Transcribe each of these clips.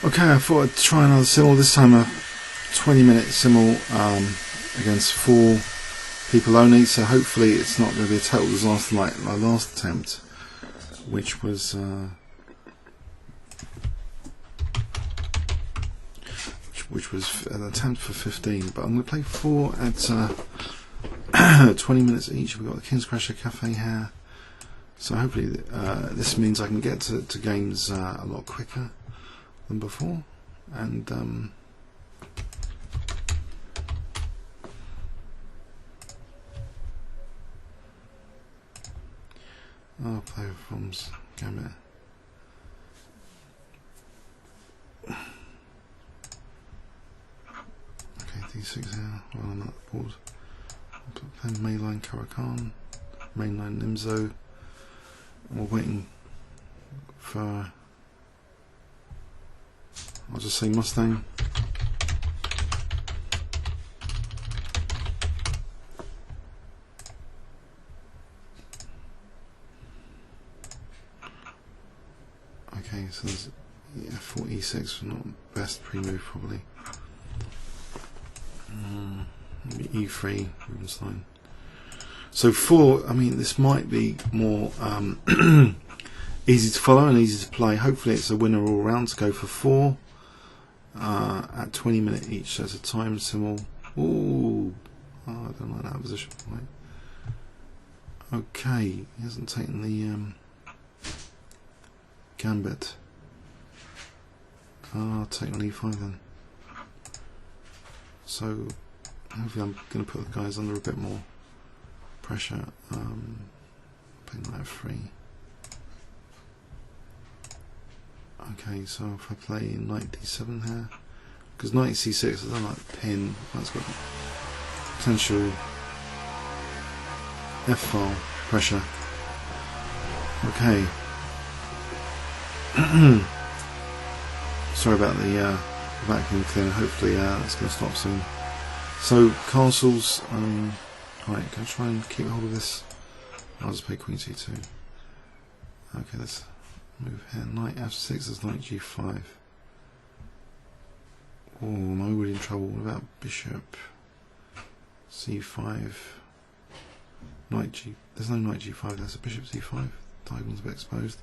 Okay, I thought I'd try another simul, this time a 20-minute simul against 4 people only, so hopefully it's not going to be a total disaster like my last attempt, which was an attempt for 15, but I'm going to play 4 at 20 minutes each. We've got the King's Crusher Cafe here, so hopefully this means I can get to games a lot quicker than before, and I'll play from Gambit. Okay, D6 here while I'm at the board. I'll play mainline Karakan, mainline Nimzo. We're waiting for, I'll just say Mustang. Okay, so there's F4 E6 not best pre-move probably. Maybe E3 Rubenstein. So 4, I mean this might be more easy to follow and easy to play. Hopefully it's a winner all round to go for 4 at 20 minutes each. So it's a time simul. Ooh, oh, I don't like that position. Right. Okay, he hasn't taken the Gambit. I'll take on E5 then. So hopefully I'm going to put the guys under a bit more pressure. Playing knight F3. Okay, so if I play knight D7 here, because knight C6 I don't like pin, that's got potential F-file pressure. Okay. Sorry about the vacuum cleaner, hopefully that's going to stop soon. So castles, right, can I try and keep hold of this? I'll just play Queen C2. Okay, let's move here. Knight F6 is knight G5. Oh, am I really in trouble? What about Bishop C5? Knight G. There's no knight G5. There's a Bishop C5. Diagonal's a bit exposed.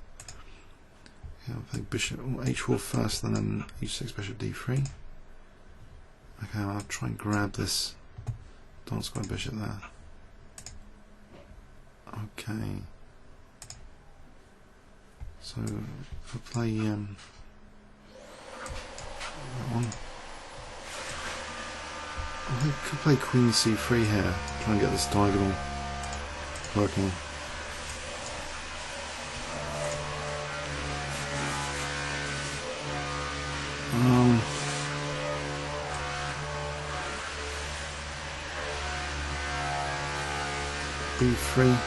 Yeah, I'll play Bishop H4 first, then H6 Bishop D3. Okay, I'll try and grab this dark square bishop there. Okay. So if I play that one, I could play Queen C3 here, try and get this diagonal working. B3.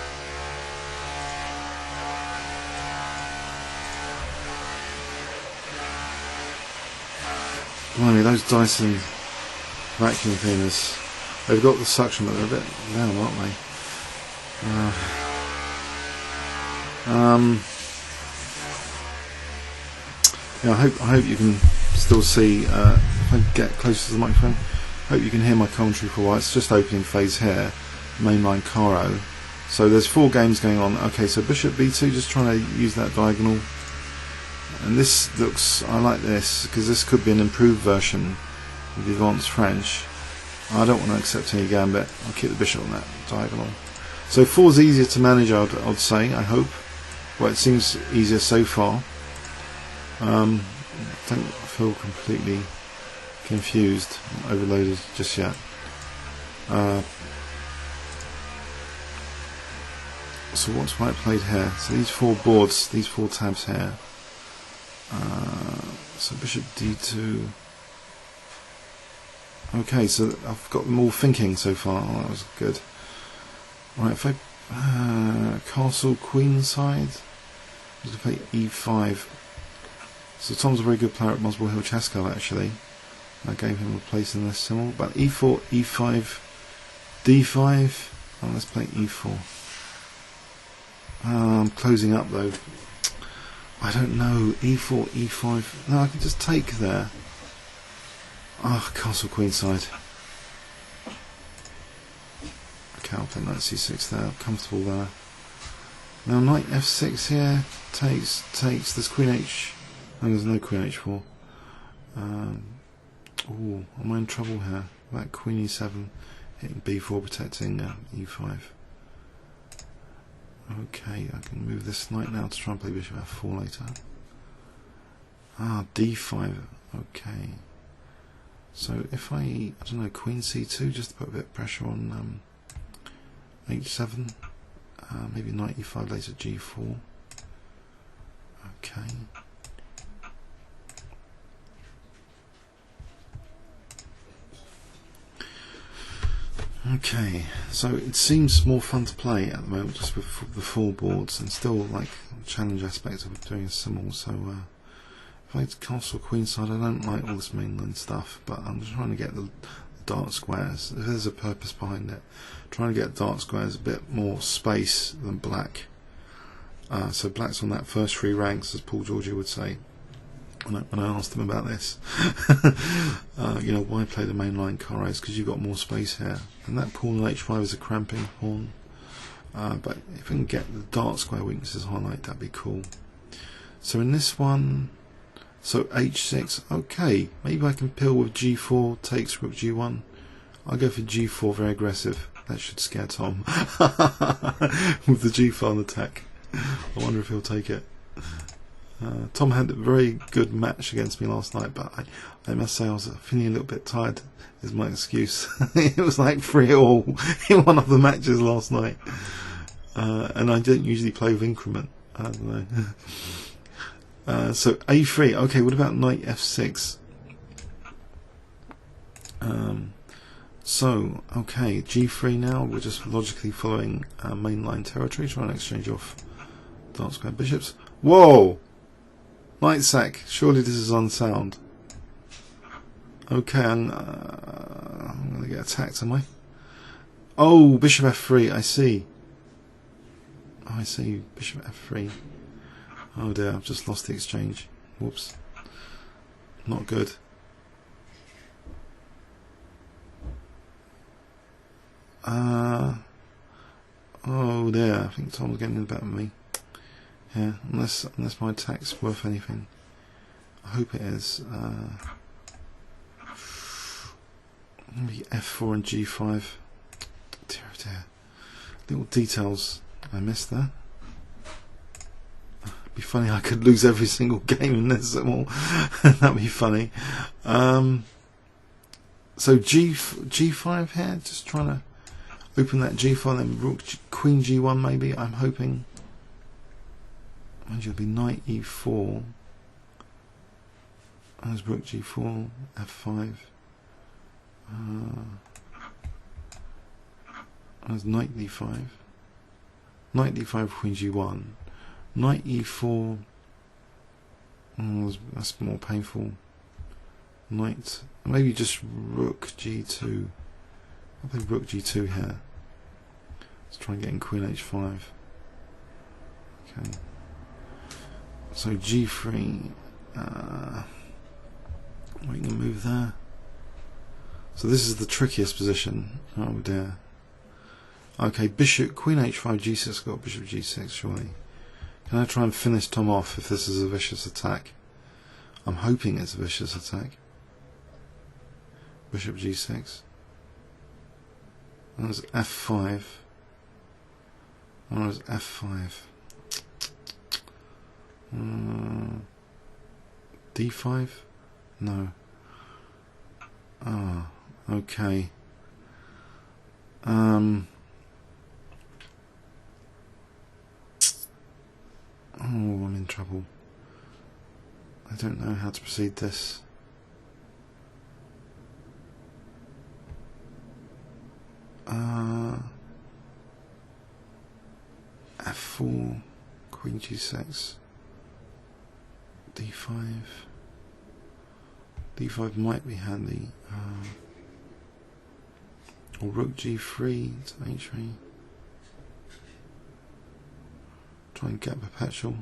Blimey, those Dyson vacuum cleaners, they've got the suction but they're a bit loud, aren't they? Yeah, I hope you can still see, if I get closer to the microphone, I hope you can hear my commentary for a while. It's just opening phase here, mainline Caro. So there's 4 games going on. Okay, so Bishop B2, just trying to use that diagonal. And this looks, I like this, because this could be an improved version of the advanced French. I don't want to accept any gambit. I'll keep the bishop on that diagonal. So 4 is easier to manage, I'd say, I hope. Well, it seems easier so far. I don't feel completely confused, overloaded just yet. So what's white played here? So these 4 boards, these 4 tabs here. So Bishop D2. Okay, so I've got them all thinking so far. Oh, that was good. Right, if I castle queen side, I'm going to play E5. So Tom's a very good player at Muswell Hill Chess Club actually. I gave him a place in this simul. But E4, E5, D5. Oh, let's play E4. I'm closing up though. I don't know. E4, E5. No, I can just take there. Ah, castle queenside. Okay, I'll play knight c6 there. Comfortable there. Now knight f6 here. Takes. There's queen h. No, there's no queen h4. Oh, am I in trouble here? That queen e7 hitting b4, protecting e5. Okay, I can move this knight now to try and play bishop f4 later. Ah, d5. Okay. So if I don't know, queen c2, just to put a bit of pressure on h7. Maybe knight e5 later, g4. Okay. Okay, so it seems more fun to play at the moment, just with the full boards, and still like challenge aspect of doing a simul. So if I castle queenside, I don't like all this mainline stuff, but I'm just trying to get the dark squares. There's a purpose behind it. Trying to get dark squares a bit more space than black. So black's on that first 3 ranks, as Paul Georgie would say. When I asked him about this, you know, why play the mainline caros? Because you've got more space here, and that pawn on h5 is a cramping pawn. But if we can get the dark square weaknesses highlighted, that'd be cool. So in this one, so h6, okay, maybe I can pill with g4, takes rook g1. I'll go for g4, very aggressive. That should scare Tom with the g5 attack. I wonder if he'll take it. Tom had a very good match against me last night, but I must say I was feeling a little bit tired, is my excuse. It was like 3-all in one of the matches last night. And I don't usually play with increment. I don't know. So a3, okay, what about knight f6? So, okay, g3 now, we're just logically following mainline territory, trying to exchange off dark square bishops. Whoa! Knight sack, surely this is unsound. Okay, I'm going to get attacked, am I? Oh, bishop f3, I see. Oh, I see, bishop f3. Oh dear, I've just lost the exchange. Whoops. Not good. Oh dear, I think Tom's getting better than me. Yeah, unless my attack's worth anything. I hope it is. Maybe f4 and g5. Dear, oh dear. Little details I missed there. It'd be funny, I could lose every single game in this. Well, that'd be funny. So g5 here, just trying to open that g5, then rook queen g1 maybe. I'm hoping. And you'll be knight e4. There's rook g4, f5. There's knight d5. Knight d5, queen g1. Knight e4. Oh, that's more painful. Knight. Maybe just rook g2. I'll play rook g2 here. Let's try and get in queen h5. Okay. So g3. We can move there. So this is the trickiest position. Oh dear. Okay, bishop, queen h5, g6, got bishop g6, surely. Can I try and finish Tom off if this is a vicious attack? I'm hoping it's a vicious attack. Bishop g6. That was f5. That was f5. d5? No. Ah, okay. Oh, I'm in trouble. I don't know how to proceed this. f4, queen g6, d5. d5 might be handy. Or rook g3 to h3. Try and get perpetual.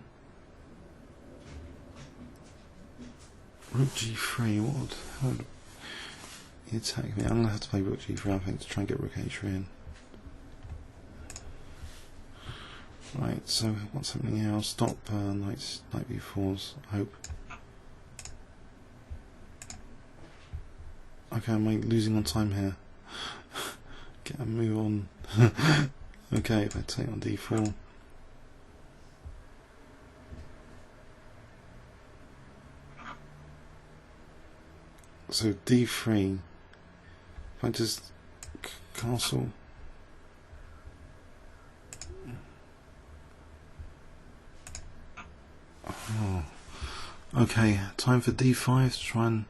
Rook g3, how would he attack me? I'm going to have to play rook g3, I think, to try and get rook h3 in. Right, so what's happening here? I'll stop knight b4s, I hope. Okay, I'm losing on time here. Get a move on. Okay, if I take on d4. So d3. If I just castle. Oh. Okay, time for d5 to try and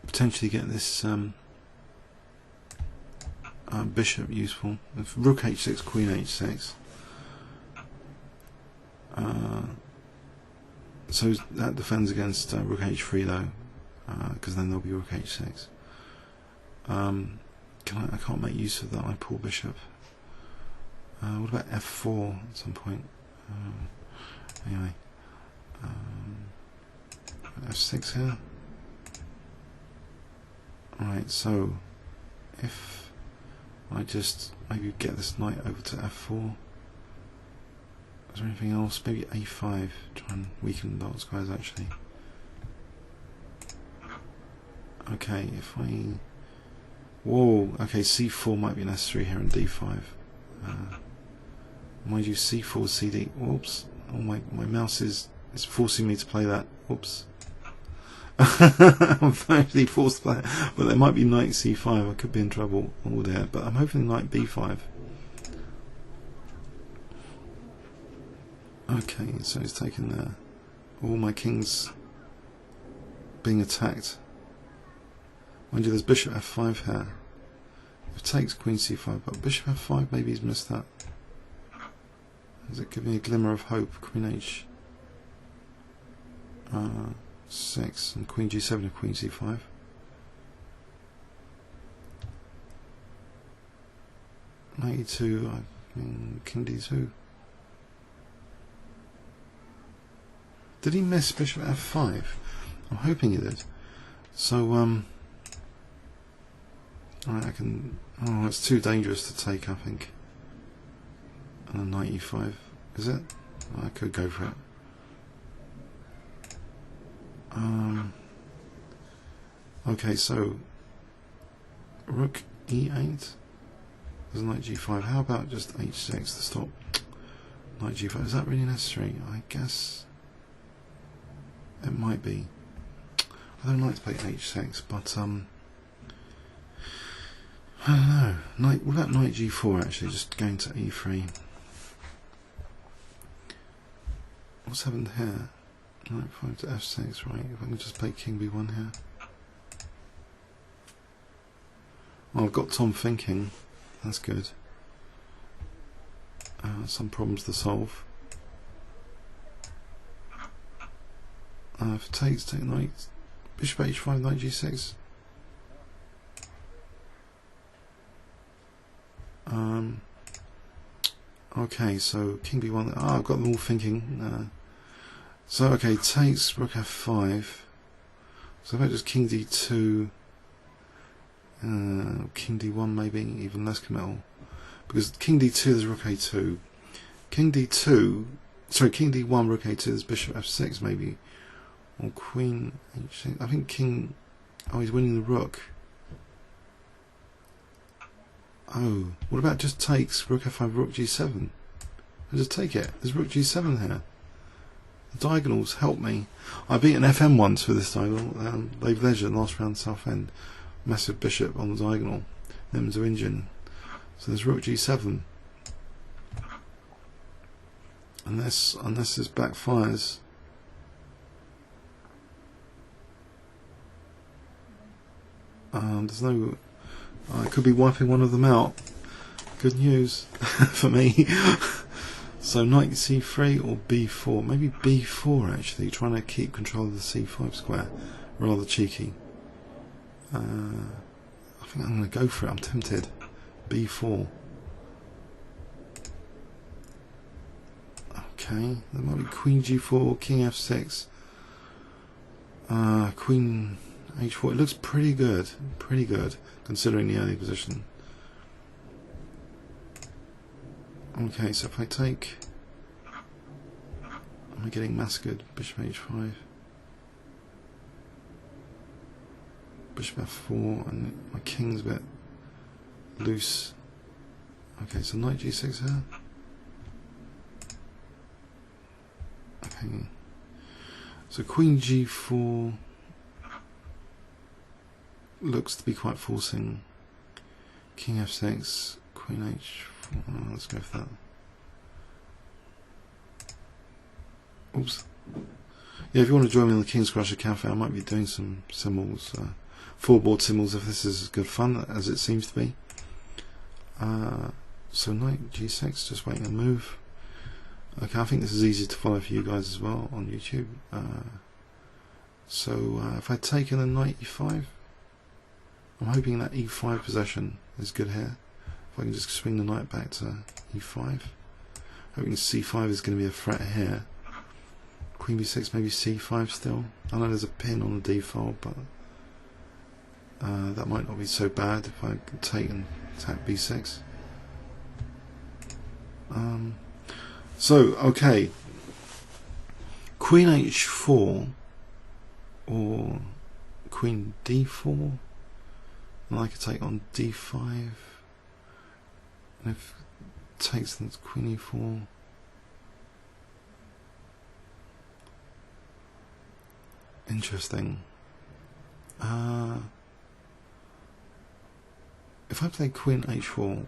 potentially get this bishop useful. If rook h6, queen h6. So that defends against rook h3 though, because then there'll be rook h6. I can't make use of that. I pull bishop. What about f4 at some point? Anyway, f6 here. Right, so if I just maybe get this knight over to f4. Is there anything else? Maybe a5. Try and weaken the dark squares actually. Okay, if I... Whoa, okay, c4 might be necessary here in d5. Mind you, c4, cd... Whoops. Oh, my mouse is forcing me to play that. Whoops. I'm actually forced to play it. But there might be knight c5. I could be in trouble. Oh dear. But I'm hoping knight b5. Okay, so it's taken there. All my kings being attacked. Mind you, there's bishop f5 here. It takes queen c5, but bishop f5, maybe he's missed that. Does it give me a glimmer of hope? Queen h 6 and queen g7 and queen c5. Knight e2, I mean king d2. Did he miss bishop f5? I'm hoping he did. So alright, I can... Oh, it's too dangerous to take, I think. And a knight e5, is it? I could go for it. Okay, so rook e8. There's knight g5. How about just h6 to stop knight g5? Is that really necessary? I guess it might be. I don't like to play h6, but I don't know. What about knight g4 actually? Just going to e3. What's happened here? Knight 5 to f6, right? If I can just play king b1 here. Oh, I've got Tom thinking. That's good. Some problems to solve. If it takes, take knight. Bishop h5, knight g6. Okay, so king b1. Ah, I've got them all thinking. So okay, takes rook f5. So if I just king d2, king d1 maybe even less committal, because king d2 there's rook a2, king d2, sorry, king d1 rook a2 there's bishop f6 maybe, or queen h6. I think king. Oh, he's winning the rook. Oh, what about just takes rook f5, rook g7? I just take it. There's rook g7 here. The diagonals help me. I beat an FM once with this diagonal. They've leisure last round south end. Massive bishop on the diagonal. Them's are Indian. So there's rook g7. Unless this backfires. There's no... I could be wiping one of them out. Good news for me. So knight c3 or b4. Maybe b4 actually, trying to keep control of the c5 square. Rather cheeky. I think I'm going to go for it. I'm tempted. b4. Okay, there might be queen g4, king f6. Queen h4. It looks pretty good, considering the early position. Okay, so if I take, am I getting massacred? Bishop h5, bishop f4, and my king's a bit loose. Okay, so knight g6 here. Okay, so queen g4 looks to be quite forcing. King f6, queen h4. Oh, let's go for that. Oops. Yeah, if you want to join me in the King's Crusher Cafe, I might be doing some symbols, four-board symbols, if this is good fun, as it seems to be. So knight g6, just waiting a move. Okay, I think this is easy to follow for you guys as well on YouTube. If I take in a knight e5, I'm hoping that e5 possession is good here. If I can just swing the knight back to e5, hoping c5 is going to be a threat here. Queen b6, maybe c5 still. I know there's a pin on the d file, but that might not be so bad if I can take and attack b6. Okay, queen h4 or queen d4, and I could take on d5. And if it takes, then it's queen e4. Interesting. If I play queen h4,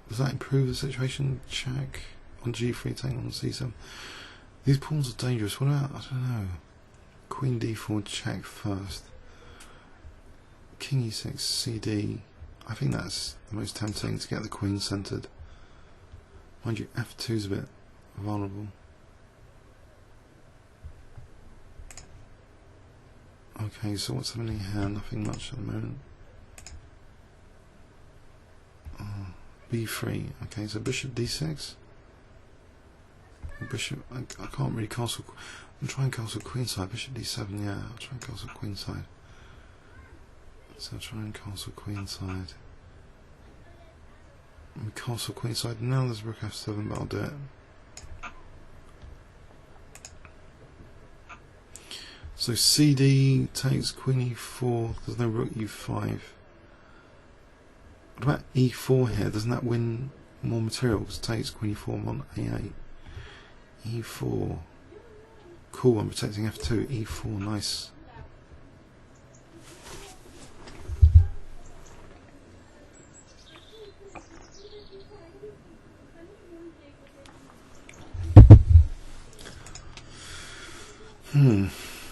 does that improve the situation? Check on g3, take on c7. These pawns are dangerous. What about, I don't know, queen d4 check first. King e6 cd. I think that's the most tempting to get the queen centered. Mind you, f2 is a bit vulnerable. Okay, so what's happening here? Nothing much at the moment. b3. Okay, so bishop d6. Bishop. I can't really castle. I'm trying to castle queenside. Bishop d7. Yeah, I'll try and castle queenside. So I'll try and castle queenside. We castle queenside. Now there's rook f7, but I'll do it. So cd takes queen e4. There's no rook e5. What about e4 here? Doesn't that win more material? Because it takes queen e4 on a8. e4. Cool, I'm protecting f2. e4, nice.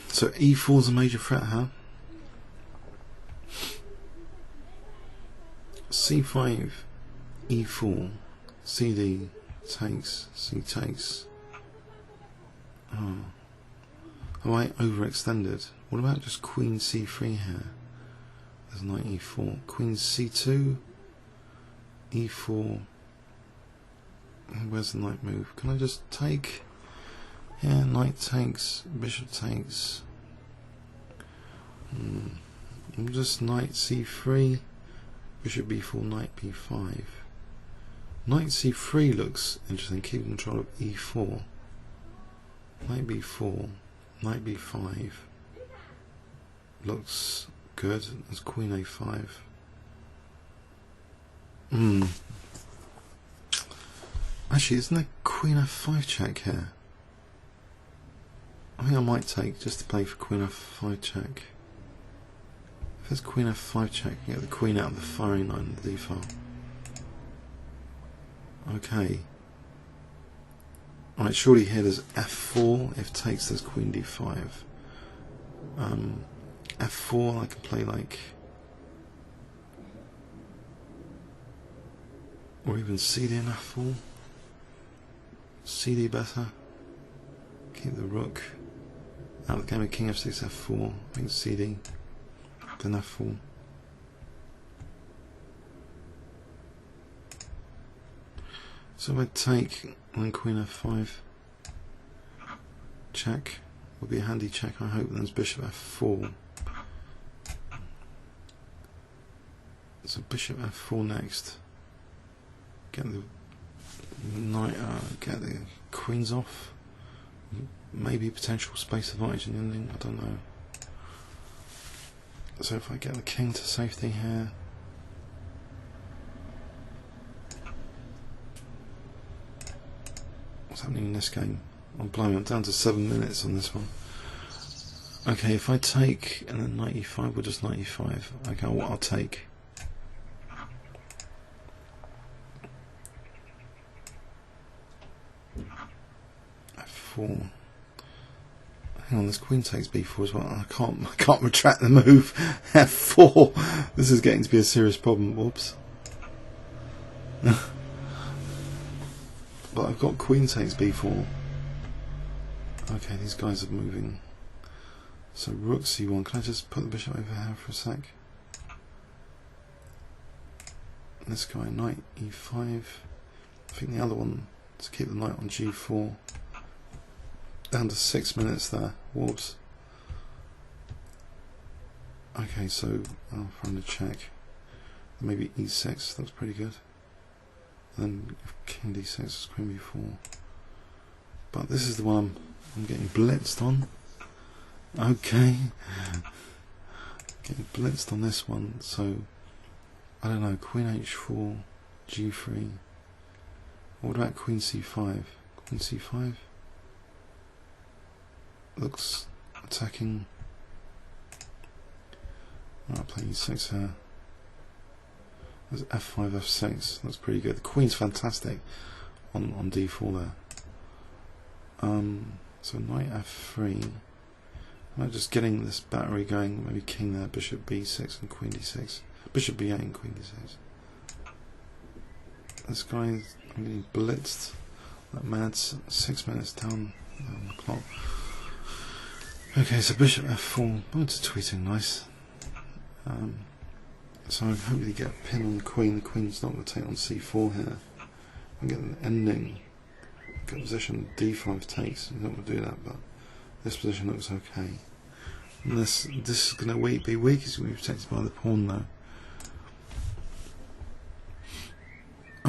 So e4 is a major threat, huh? c5, e4, cd takes, c takes. Oh. Am I overextended? What about just queen c3 here? There's knight e4. Queen c2, e4. Where's the knight move? Can I just take? Yeah, knight takes, bishop takes. Just knight c3, bishop b4, knight b5. Knight c3 looks interesting, keep control of e4. Knight b4, knight b5 looks good. There's queen a5. Actually, isn't there queen f5 check here? I think I might take just to play for queen f5 check. If there's queen f5 check, you get the queen out of the firing line of the d file. Okay. Alright, surely here there's f4. If takes, there's queen d5. f4, I can play like, or even cd and f4. cd better. Keep the rook out of the game of king f6, f4. I think cd, then f4. So if I take, then queen f5, check, would be a handy check, I hope. There's bishop f4. So bishop f4 next. Get the knight, get the queens off. Maybe potential space advantage in the ending, I don't know. So if I get the king to safety here. What's happening in this game? I'm blowing, I'm down to 7 minutes on this one. Okay, if I take and then knight e5, or just knight e5. Okay, what I'll take. f4. Hang on, this queen takes b4 as well. I can't retract the move. f4. This is getting to be a serious problem. Whoops. But I've got queen takes b4. Okay, these guys are moving. So rook c1. Can I just put the bishop over here for a sec? And this guy, knight e5. I think the other one to keep the knight on g4. Down to 6 minutes there. Whoops. Okay, so I'll find a check. Maybe e6. That's pretty good. Then king d6 is queen b4. But this is the one I'm getting blitzed on. Okay. Getting blitzed on this one. So I don't know. Queen h4, g3. What about queen c5? Queen c5 looks attacking. Alright, playing e6 here. There's f5, f6. That's pretty good. The queen's fantastic on d4 there. So knight f3. I'm just getting this battery going. Maybe king there, bishop b6 and queen d6. Bishop b8 and queen d6. This guy is getting blitzed. That mad. 6 minutes down on the clock. Okay, so bishop f4. It's tweeting nice. So I hopefully get a pin on the queen. The queen's not going to take on c4 here. I'm getting an ending. Good position. d5 takes. I'm not going to do that, but this position looks okay. And this is going to be weak. It's going to be protected by the pawn though.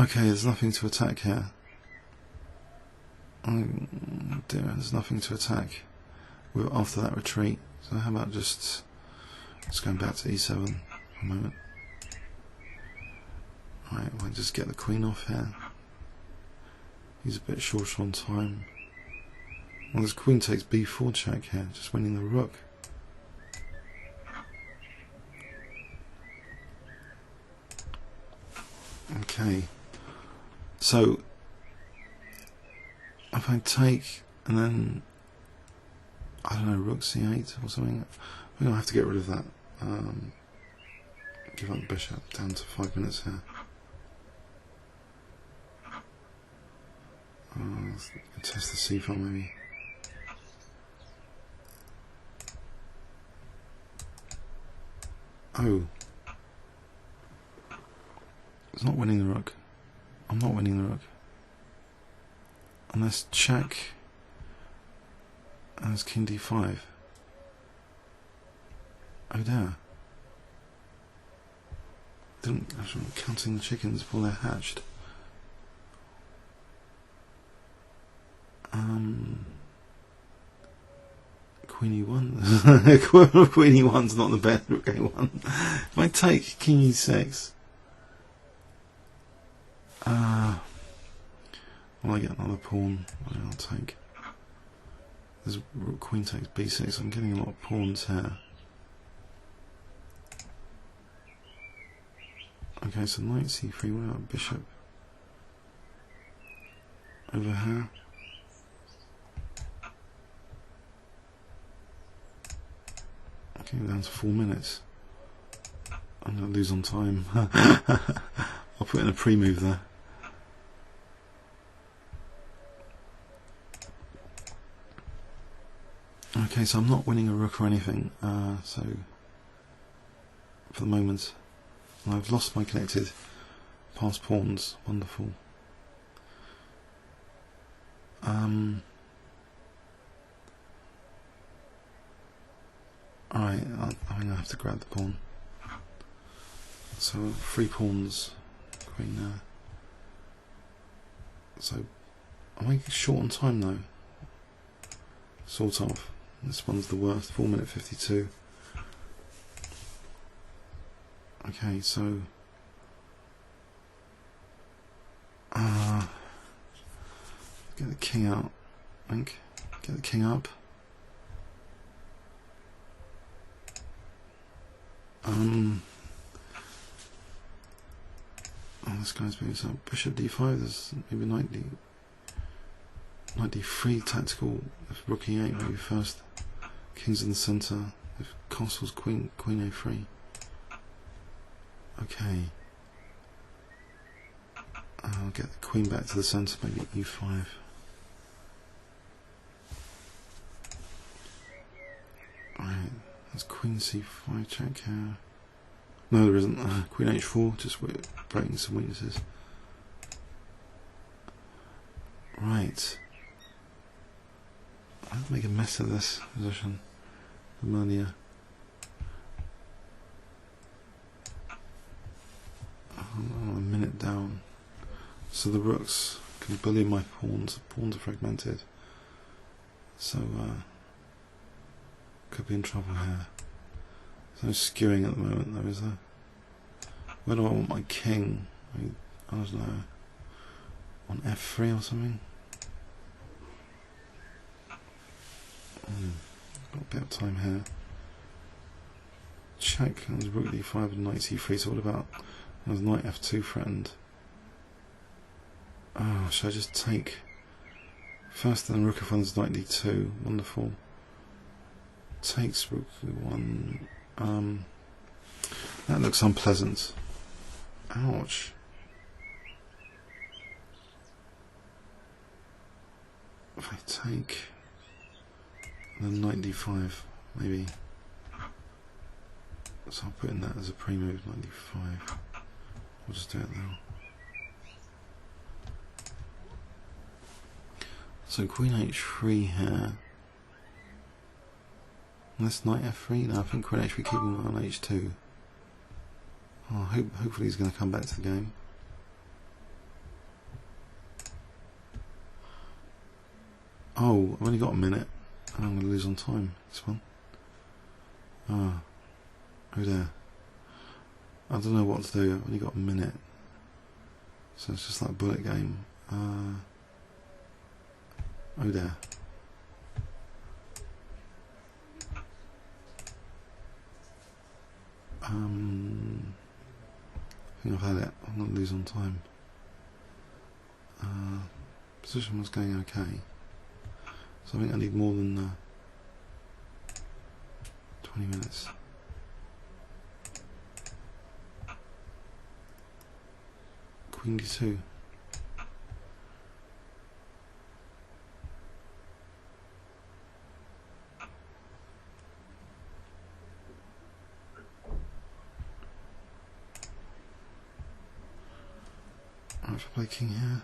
Okay, there's nothing to attack here. Oh dear, there's nothing to attack after that retreat. So how about just going back to e7 for a moment. Right, I'll just get the queen off here. He's a bit short on time. Well, this queen takes b4 check here, just winning the rook. Okay, so if I take and then I don't know, rook c8 or something, we're gonna have to get rid of that. Give up the bishop. Down to 5 minutes here. Test the c file maybe. Oh. It's not winning the rook. I'm not winning the rook. Unless check. And it's king d5. Oh there. I'm counting the chickens before they're hatched. Queen e1. Queen e1's not the best. Rook a1. If I take king e6, well, I get another pawn. I'll take. There's queen takes b6. I'm getting a lot of pawns here. Okay, so knight c3. What about bishop over here? Okay, down to 4 minutes. I'm going to lose on time. I'll put in a pre-move there. Okay, so I'm not winning a rook or anything, so for the moment, and I've lost my connected passed pawns. Wonderful. Alright, I think I have to grab the pawn. So 3 pawns, queen there. So am I short on time though? Sort of. This one's the worst, 4 minute 52. Okay, so get the king out, I think. Get the king up. Oh, this guy's moving some bishop d5. There's maybe knight d3 tactical. If rook e8 maybe first. King's in the centre. If castle's queen a3. Okay. I'll get the queen back to the centre. Maybe e5. Right. That's queen c5 check here. No, there isn't. Queen h4, just breaking some weaknesses. Right. I'll make a mess of this position from earlier. I'm a minute down. So the rooks can bully my pawns. Pawns are fragmented. So, could be in trouble here. There's no skewing at the moment though, is there? Where do I want my king? I don't know. On f3 or something? Got a bit of time here. Check, there's rook d5 and knight c3, so what about, there's knight f2 threatened. Oh, should I just take first then rook f1's knight d2, wonderful. Takes rook e1. That looks unpleasant. Ouch. If I take then knight d5, maybe. So I'll put in that as a pre-move, knight d5. We'll just do it now. So queen h3 here. And this knight f3. No, I think queen h3 keeping it on h2. Oh, hopefully he's going to come back to the game. Oh, I've only got a minute. And I'm going to lose on time. This one. Ah, oh there. I don't know what to do. I've only got a minute. So it's just like a bullet game. Oh there. I think I've had it. I'm going to lose on time. Position was going okay. So I think I need more than 20 minutes. Queen d2. Alright, if I play king here,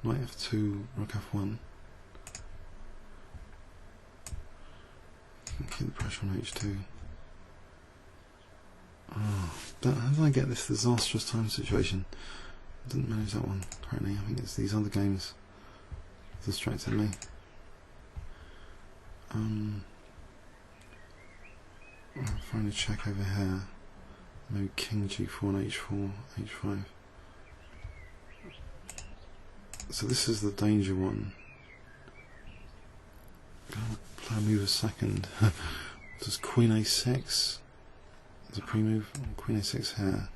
knight f2, rook f1. Keep the pressure on h2. Oh, how did I get this disastrous time situation? I didn't manage that one correctly. I think it's these other games distracted me. I'll find a check over here. Maybe king g4 and h4, h5. So this is the danger one. I'll play a move a second. Does queen a6 as a pre-move? Queen a6 here.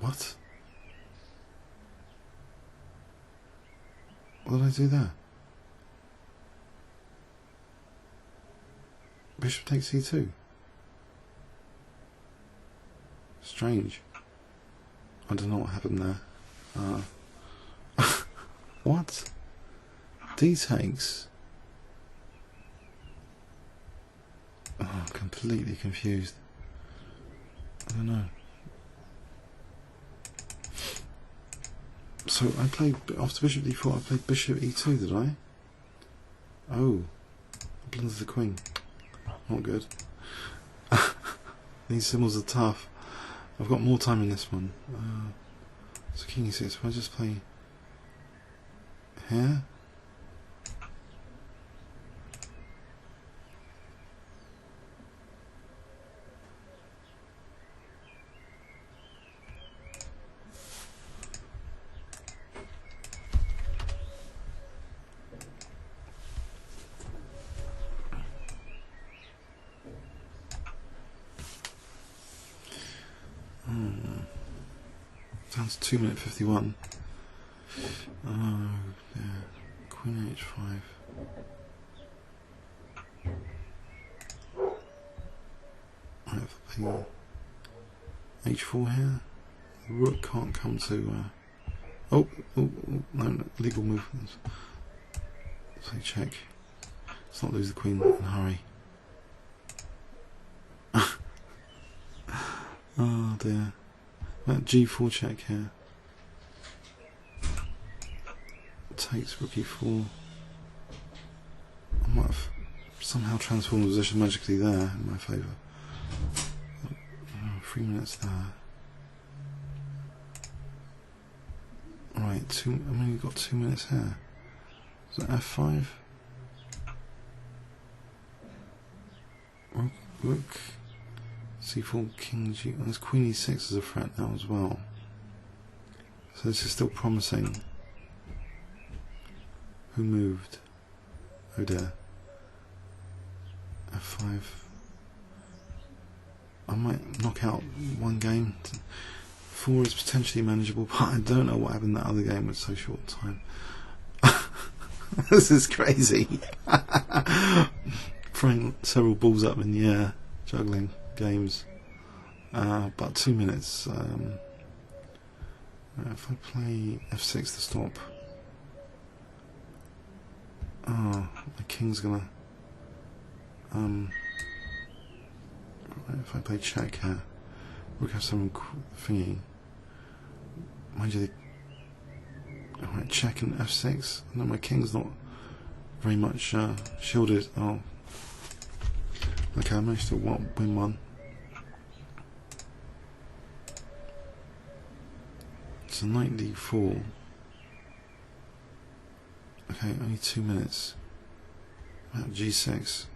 What? What did I do there? Bishop takes c2. Strange. I don't know what happened there. What? D takes. Oh, I'm completely confused. I don't know. So I played after bishop d4. I played bishop e2, did I? Oh, I blundered the queen. not good. These symbols are tough. I've got more time in this one. So king e6, if I just play here. Down to 2:51. Oh, yeah. Queen h5. I have to play h4 here. The rook can't come to. Oh, no, legal movements. Say check. Let's not lose the queen in a hurry. Oh dear. That g4 check here. Takes rook e4. I might have somehow transformed the position magically there in my favour. 3 minutes there. Right, I've only got 2 minutes here. Is that f5? Rook c4, king g. There's queen e6 as a threat now as well. So this is still promising. Who moved? Oh dear. f5. I might knock out one game. 4 is potentially manageable, but I don't know what happened in that other game with so short time. This is crazy. Throwing several balls up in the air, juggling games. About 2 minutes. If I play f6 to stop. Oh, my king's gonna. If I play check here, rook have some thingy. Mind you, alright, check and f6. No, my king's not very much shielded. Oh, okay, I managed to win one. So knight d4. Okay, only 2 minutes. G6.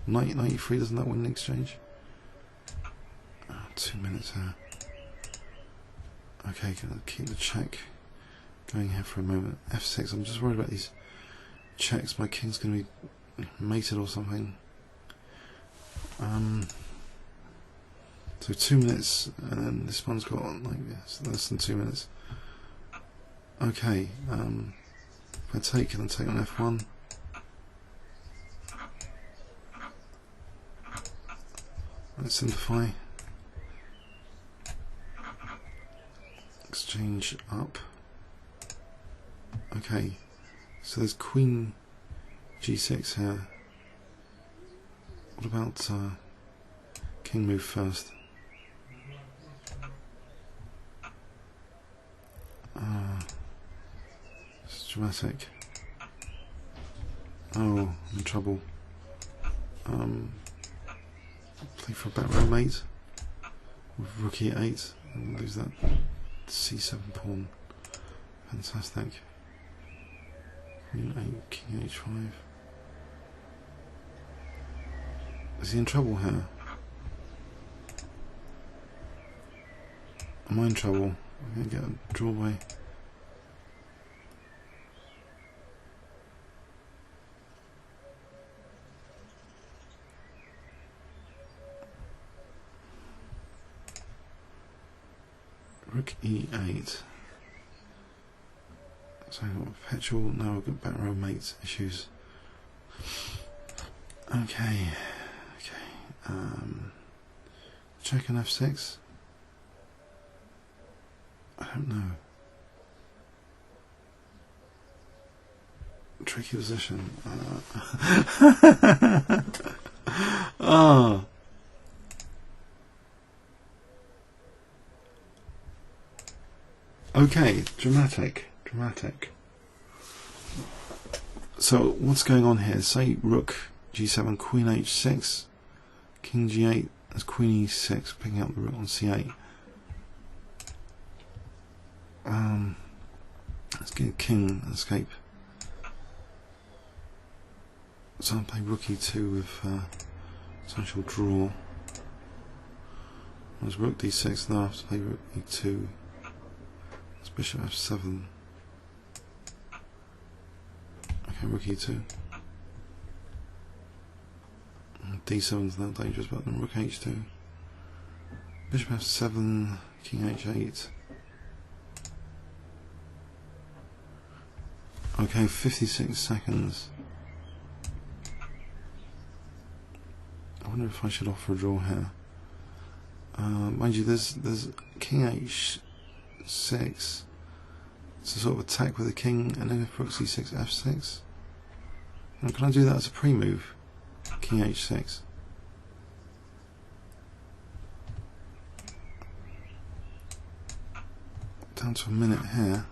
Knight e3, doesn't that win the exchange? 2 minutes here. Okay, gonna keep the check going here for a moment. f6, I'm just worried about these checks. My king's gonna be mated or something. So 2 minutes, and then this one's got like less than 2 minutes. Okay, if I take it and take on f1. Let's simplify. Exchange up. Okay, so there's queen g6 here. What about king move first? It's dramatic. Oh, I'm in trouble. Play for a back row mate with rook e8 and lose that c7 pawn. Fantastic. Queen 8, king h5. Is he in trouble here? Am I in trouble? I'm going to get a draw by. Rook e8. So perpetual. Now we've got back row mates issues. Okay. Check on f6. I don't know. Tricky position. Oh. Okay, dramatic. So what's going on here? Say rook g7, queen h6, king g8, that's queen e6, picking up the rook on c8. Let's get a king and escape. So I'll play rook e2 with potential draw. There's rook d6, now I have to play rook e2. It's bishop f7. Okay, rook e2. d7's not dangerous, but then rook h2. Bishop f7, king h8. Okay, 56 seconds. I wonder if I should offer a draw here. Mind you, there's king h6. It's a sort of attack with the king, and then if rook c6, f6. And can I do that as a pre-move? King h6. Down to a minute here.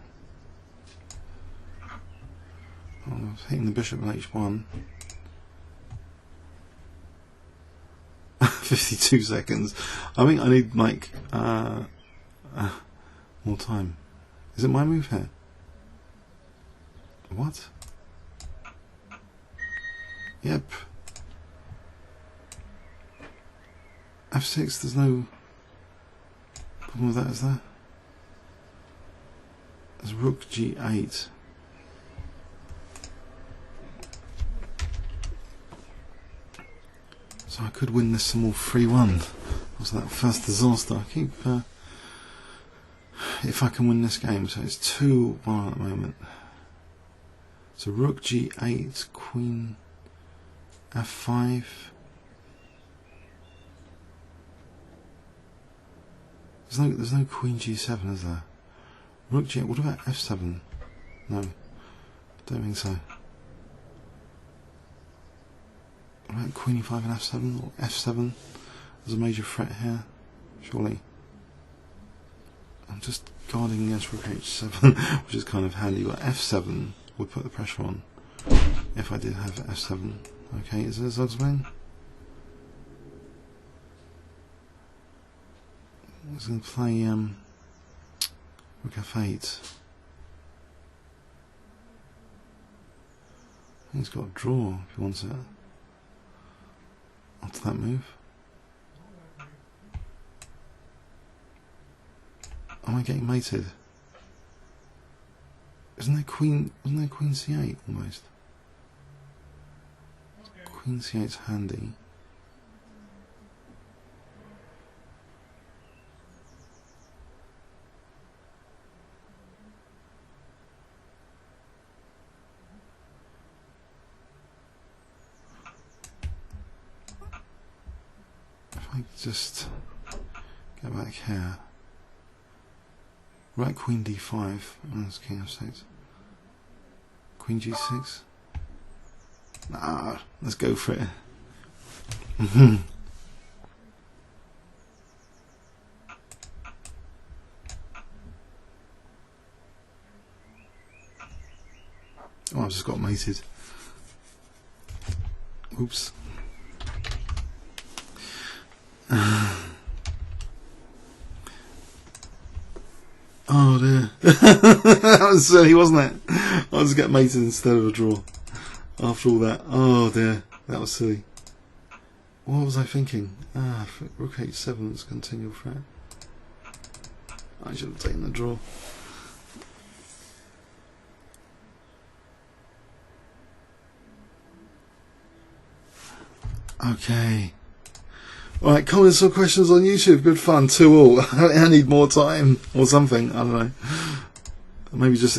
I'm hitting the bishop at h1. 52 seconds. I think I need like more time. Is it my move here? What? Yep. f6, there's no problem with that, is there? There's rook g8. So I could win this some more 3-1. What's that first disaster? I keep if I can win this game, so it's 2-1 at the moment. So rook g8, queen f5. There's no queen g7, is there? Rook g8. What about f7? No, don't think so. What about queen e5 and f7 or f7? There's a major threat here, surely. I'm just guarding against rook h7, which is kind of handy, but f7 would put the pressure on if I did have f7. Okay, is there a Zugsman? I was going to play rook f8. He's got a draw if he wants it. After that move. Am I getting mated? Isn't there queen c8 almost? Queen c8's handy. If I just get back here. Right, queen d5, and that's king f6. Queen g6. Nah, let's go for it. Oh, I've just got mated. Oops. Oh dear. That was silly, wasn't it? I'll just get mated instead of a draw. After all that. Oh dear. That was silly. What was I thinking? Rook h7 is continual threat. I should have taken the draw. Okay. Alright, comments or questions on YouTube. Good fun. 2-2. I need more time or something. I don't know. Maybe just